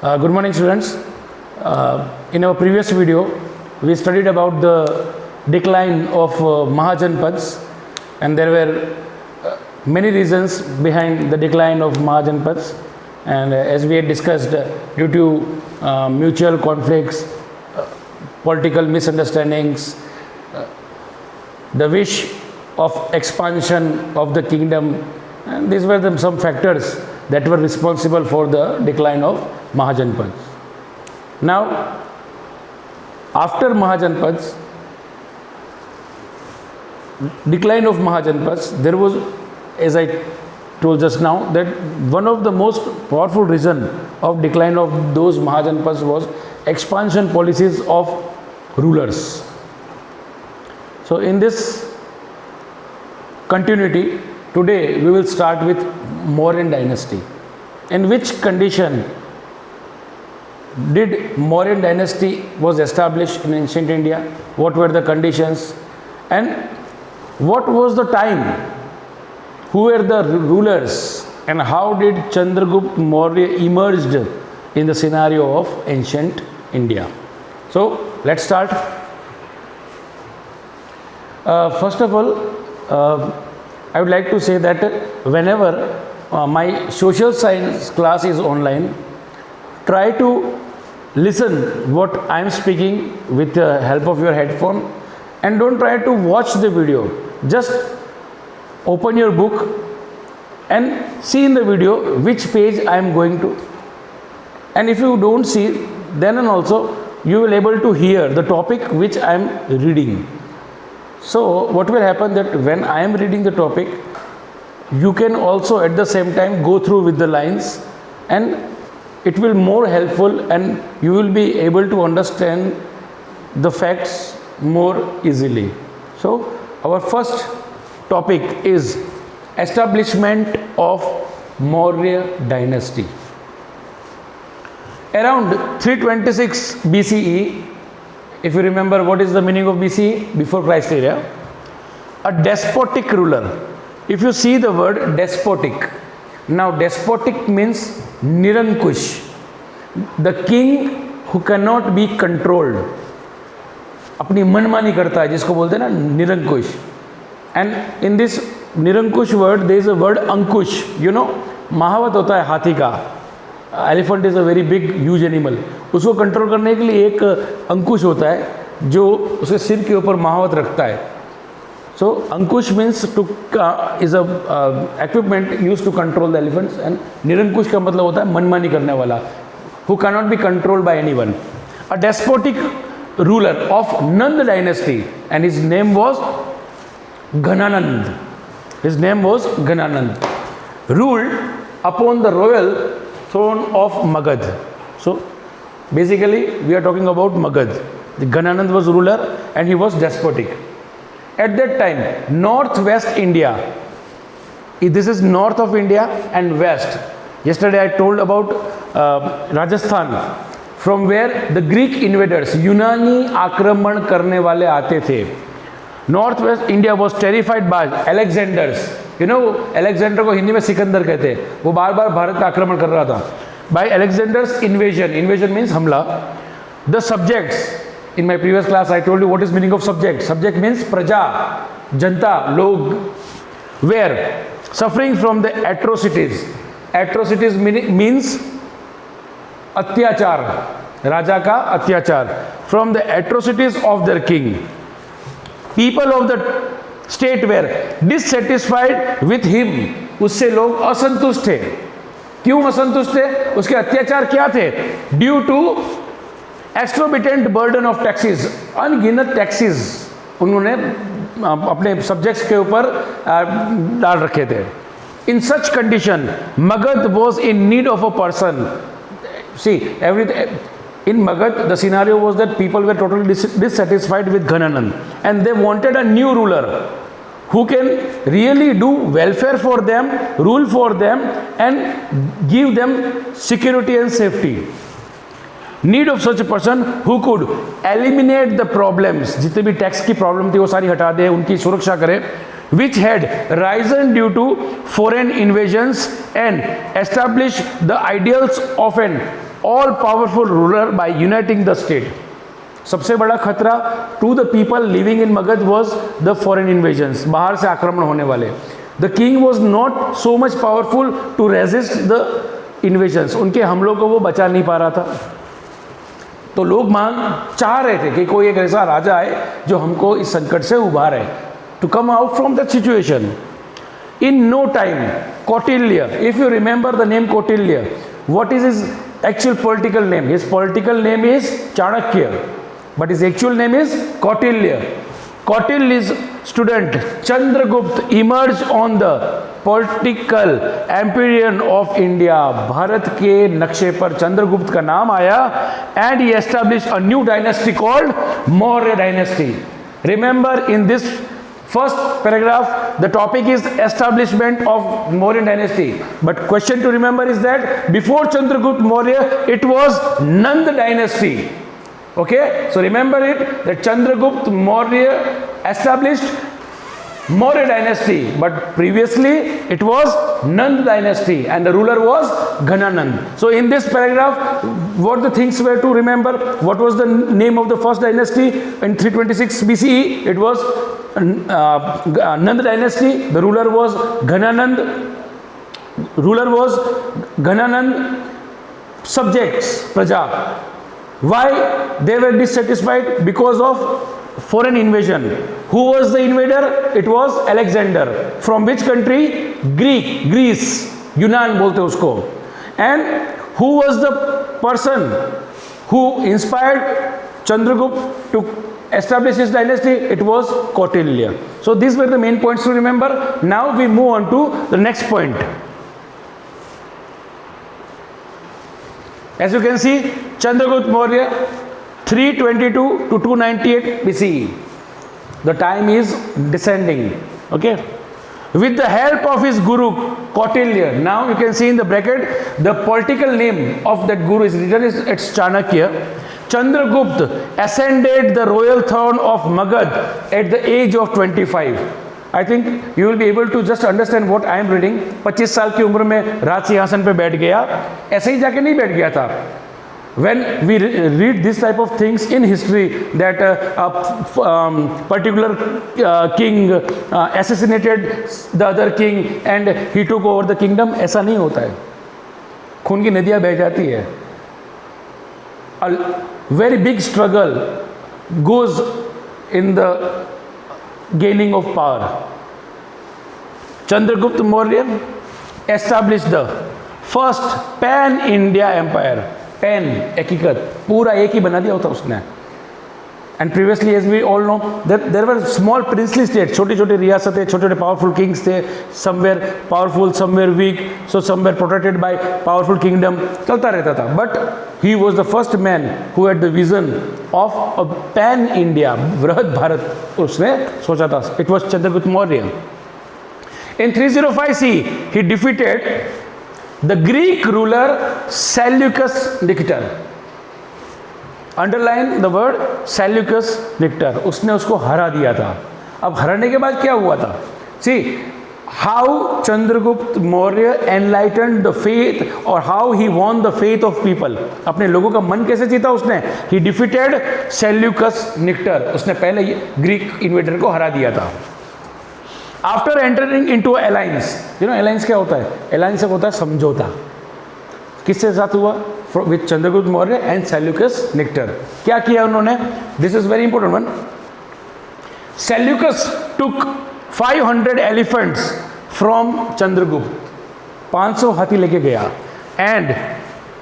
Good morning, students. In our previous video, we studied about the decline of Mahajanpads, and there were many reasons behind the decline of Mahajanpads. And as we had discussed, due to mutual conflicts, political misunderstandings, the wish of expansion of the kingdom, and these were some factors that were responsible for the decline of Mahajanpads. Now, after Mahajanpads, decline of Mahajanpads, there was, as I told just now, that one of the most powerful reason of decline of those Mahajanpads was expansion policies of rulers. So in this continuity, today we will start with Mauryan dynasty. In which condition did Mauryan dynasty was established in ancient India? What were the conditions? And what was the time? Who were the rulers? And how did Chandragupta Maurya emerged in the scenario of ancient India? So let's start. First of all, I would like to say that whenever my social science class is online, try to listen what I am speaking with the help of your headphone, and don't try to watch the video. Just open your book and see in the video which page I am going to. And if you don't see, then and also you will able to hear the topic which I am reading. So what will happen that when I am reading the topic, you can also at the same time go through with the lines, and it will more helpful, and you will be able to understand the facts more easily. So our first topic is establishment of Maurya dynasty. Around 326 BCE, if you remember what is the meaning of BCE, before Christ era, a despotic ruler. If you see the word despotic, now despotic means Nirankush, the king who cannot be controlled, अपनी मनमानी करता है, जिसको बोलते हैं ना निरंकुश. And in this निरंकुश word there is a word Ankush. You know, महावत होता है हाथी का. Elephant is a very big huge animal. उसको कंट्रोल करने के लिए एक अंकुश होता है जो उसके सिर के ऊपर महावत रखता है. So Ankush means to is a equipment use to control the elephants. And निरंकुश का मतलब होता है मनमानी करने वाला, who can not be controlled by anyone. A despotic ruler of Nanda dynasty, and his name was Ghanananda. His name was Ghanananda. Ruled upon the royal throne of Magad. So basically we are talking about Magad. The Ghananand was ruler and he was despotic. At that time, northwest India, this is north of India and west. Yesterday I told about Rajasthan, from where the Greek invaders, यूनानी आक्रमण करने वाले आते थे. Northwest India was terrified by Alexanders. You know, Alexander को हिंदी में सिकंदर कहते हैं. वो बार बार भारत का आक्रमण कर रहा था. By Alexander's invasion, invasion means हमला. The subjects, in my previous class I told you what is meaning of subject. Subject means प्रजा, जनता, लोग. Where suffering from the atrocities. Atrocities means अत्याचार, राजा का अत्याचार. From the atrocities of their king. People of the state were dissatisfied with him. उससे लोग असंतुष्ट थे. क्यों असंतुष्ट थे? उसके अत्याचार क्या थे? Due to exorbitant burden of taxes. अनगिनत टैक्सेस उन्होंने अपने सब्जेक्ट्स के ऊपर डाल रखे थे. In such condition, Magad was in need of a person. See, in Magad, the scenario was that people were totally dissatisfied with Ghananand, and they wanted a new ruler who can really do welfare for them, rule for them, and give them security and safety. Need of such a person who could eliminate the problems. जितने भी tax की problem थी वो सारी हटा दे, उनकी सुरक्षा करे. which had risen due to foreign invasions and established the ideals of an all powerful ruler by uniting the state. सबसे बड़ा खतरा to the people living in Magadh was the foreign invasions, बाहर से आक्रमण होने वाले. The king was not so much powerful to resist the invasions, उनके हमलों को वो बचा नहीं पा रहा था. तो लोग चाह रहे थे कि कोई एक ऐसा राजा आए जो हमको इस संकट से उबारे, to come out from that situation. In no time Kautilya, if you remember the name Kautilya, what is his actual political name? His political name is Chanakya, but his actual name is Kautilya. Kautilya's student Chandragupta emerged on the political empyrean of India. Bharat के नक्शे पर चंद्रगुप्त का नाम आया, and he established a new dynasty called Maurya dynasty. Remember, in this first paragraph, the topic is establishment of Maurya dynasty. But question to remember is that before Chandragupta Maurya, it was Nanda dynasty. Okay, so remember it, that Chandragupta Maurya established Maurya dynasty, but previously it was Nanda dynasty and the ruler was Ghananand. So in this paragraph, what the things were to remember? What was the name of the first dynasty in 326 BCE? It was Nanda dynasty. The ruler was Ghananand. Subjects, Praja. Why they were dissatisfied? Because of foreign invasion. Who was the invader? It was Alexander. From which country? Greece. Yunan बोलते उसको. And who was the person who inspired Chandragupta to establish his dynasty? It was Kautilya. So these were the main points to remember. Now we move on to the next point. As you can see, Chandragupta Maurya 322 to 298 BCE. The time is descending. Okay. With the help of his guru Kautilya. Now you can see in the bracket the political name of that guru is written. It's Chanakya. Chandragupta ascended the royal throne of Magad at the age of 25. I think you will be able to just understand what I am reading. 25 साल की उम्र में राज सिंहासन पे बैठ गया, ऐसे ही जाके नहीं बैठ गया था. When we read this type of things in history, that a particular king assassinated the other king and he took over the kingdom, ऐसा नहीं होता है. खून की नदियाँ बह जाती है. A very big struggle goes in the gaining of power. Chandragupta Maurya established the first pan-India empire. Pan, एकीकृत, पूरा एक ही बना दिया होता उसने. And previously, as we all know, that there were small princely states, छोटे छोटे रियासतें, छोटे छोटे powerful kings थे. Some were powerful, some were weak, so some were protected by powerful kingdom. चलता रहता था. But he was the first man who had the vision of a pan-India, बृहद भारत उसने सोचा था. It was Chandragupta Maurya. In 305 CE, he defeated the Greek ruler Seleucus Nictor. Underline the word Seleucus Nictor. उसने उसको हरा दिया था. अब हराने के बाद क्या हुआ था? See how Chandragupta Maurya enlightened the faith, or how he won the faith of people. अपने लोगों का मन कैसे जीता उसने? He defeated Seleucus Nictor. उसने पहले ग्रीक इन्वेडर को हरा दिया था. After entering into alliance, you know alliance क्या होता है? Alliance होता है समझौता. किससे साथ हुआ? With Chandragupta Maurya and Seleucus Nictor. क्या किया उन्होंने? This is very important one. Seleucus took 500 elephants from Chandragupta. 500 हाथी लेके गया. And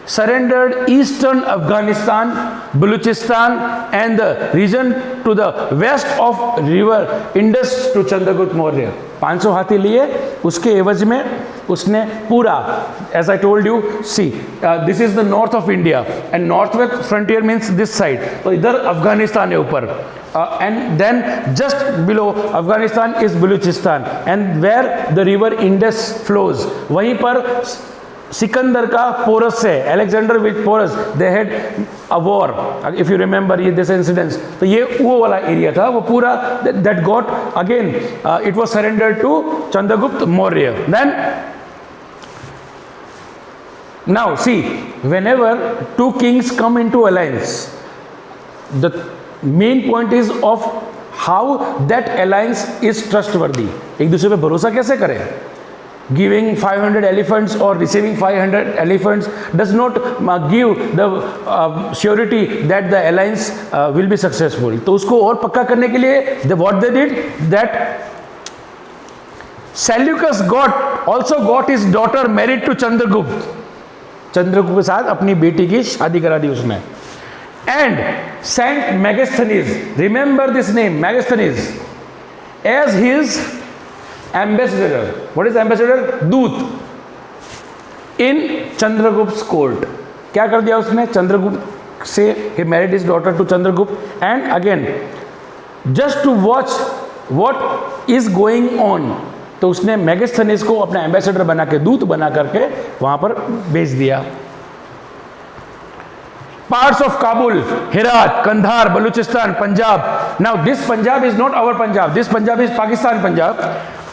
surrendered eastern Afghanistan, Baluchistan and the region to the west of river Indus to Chandragupta Maurya. 500 हाथी लिए, उसके एवज में उसने पूरा, as I told you, see, this is the north of India and northwest frontier means this side. तो इधर अफगानिस्तान है ऊपर, and then just below Afghanistan is Baluchistan, and where the river Indus flows, वहीं पर सिकंदर का पोरस से, Alexander with Porus, they had a war, if you remember ये this incidents, तो ये वो वाला एरिया था, वो पूरा that got again it was surrendered to Chandragupta Maurya. Then now see, whenever two kings come into alliance, the main point is of how that alliance is trustworthy. एक दूसरे पे भरोसा कैसे करें? Giving 500 elephants or receiving 500 elephants does not give the surety that the alliance will be successful. तो उसको और पक्का करने के लिए what they did, that Seleucus also got his daughter married to Chandragupta. Chandragupta के साथ अपनी बेटी की शादी करा दी उसने. And sent Megasthenes, remember this name, Megasthenes, as his ambassador. What is ambassador? दूत. In Chandragupt's court. क्या कर दिया उसने? चंद्रगुप्त से he married his daughter to Chandragupta, and again just to watch what is going on, तो उसने मेगास्थनीज को अपना एम्बेसडर बना के, दूत बना करके वहां पर भेज दिया. Parts of Kabul, Herat, Kandahar, Baluchistan, Punjab. Now this Punjab is not our Punjab. This Punjab is Pakistan Punjab.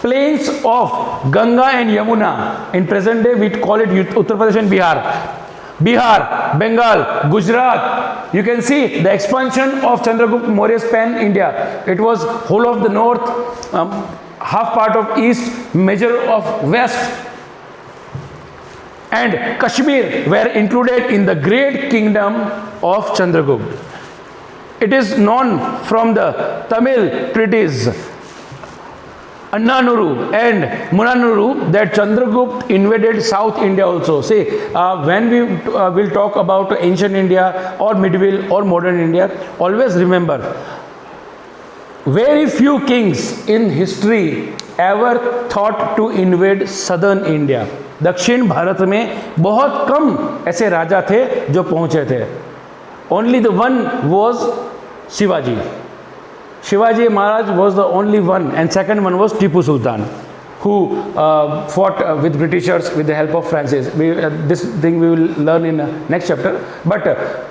Plains of Ganga and Yamuna. In present day we call it Uttar Pradesh and Bihar. Bihar, Bengal, Gujarat. You can see the expansion of Chandragupta Maurya's pan India. It was whole of the north, half part of east, major of west, and Kashmir were included in the great kingdom of Chandragupta. It is known from the Tamil treatise Annanuru and Munanuru that Chandragupta invaded South India also. See, when we will talk about ancient India or medieval or modern India, always remember, very few kings in history ever thought to invade southern India. दक्षिण भारत में बहुत कम ऐसे राजा थे जो पहुंचे थे. Only the one was Shivaji. Shivaji Maharaj was the only one, and second one was Tipu Sultan, who fought with Britishers with the help of Francis. This thing we will learn in next chapter. But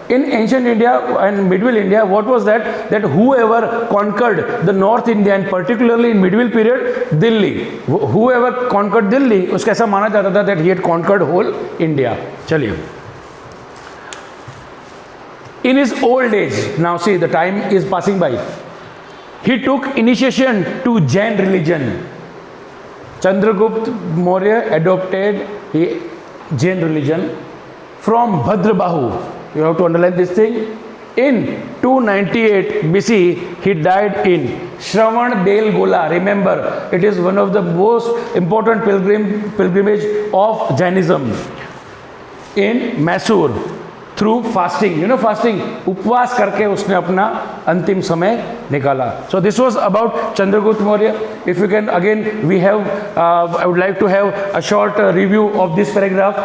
in ancient India and medieval India, what was that? That whoever conquered the North India, and particularly in medieval period, Delhi, whoever conquered Delhi, उसका ऐसा माना जाता था that he had conquered whole India. चलिए. In his old age, now see the time is passing by, he took initiation to Jain religion. Chandragupta Maurya adopted Jain religion from Bhadrabahu. You have to underline this thing. In 298 BC, he died in Shravan Belgola. Remember, it is one of the most important pilgrimage of Jainism in Mysore. Through fasting, you know fasting, उपवास करके उसने अपना अंतिम समय निकाला. So this was about Chandragupta Maurya. If you can again we have I would like to have a short review of this paragraph.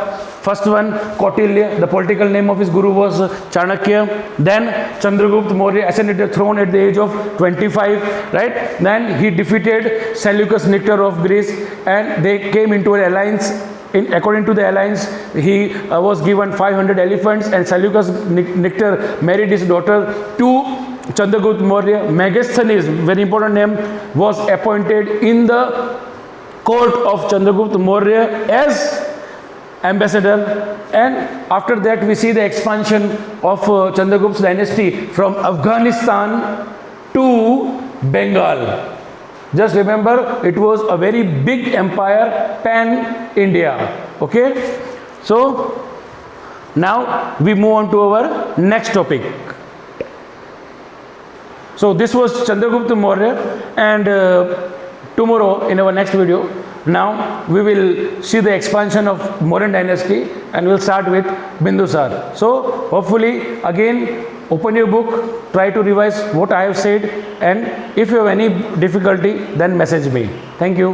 First one, Kautilya, the political name of his guru was Chanakya. Then Chandragupta Maurya ascended the throne at the age of 25, right? Then he defeated Seleucus Nictor of Greece, and they came into an alliance. According to the alliance, he was given 500 elephants, and Seleucus Nictor married his daughter to Chandragupta Maurya. Megasthenes, very important name, was appointed in the court of Chandragupta Maurya as ambassador. And after that we see the expansion of Chandragupta's dynasty from Afghanistan to Bengal. Just remember, it was a very big empire, pan India. Okay, so now we move on to our next topic. So this was Chandragupta Maurya, and tomorrow in our next video, now we will see the expansion of Mauryan dynasty, and we'll start with Bindusar. So hopefully again, open your book, try to revise what I have said, and if you have any difficulty, then message me. Thank you.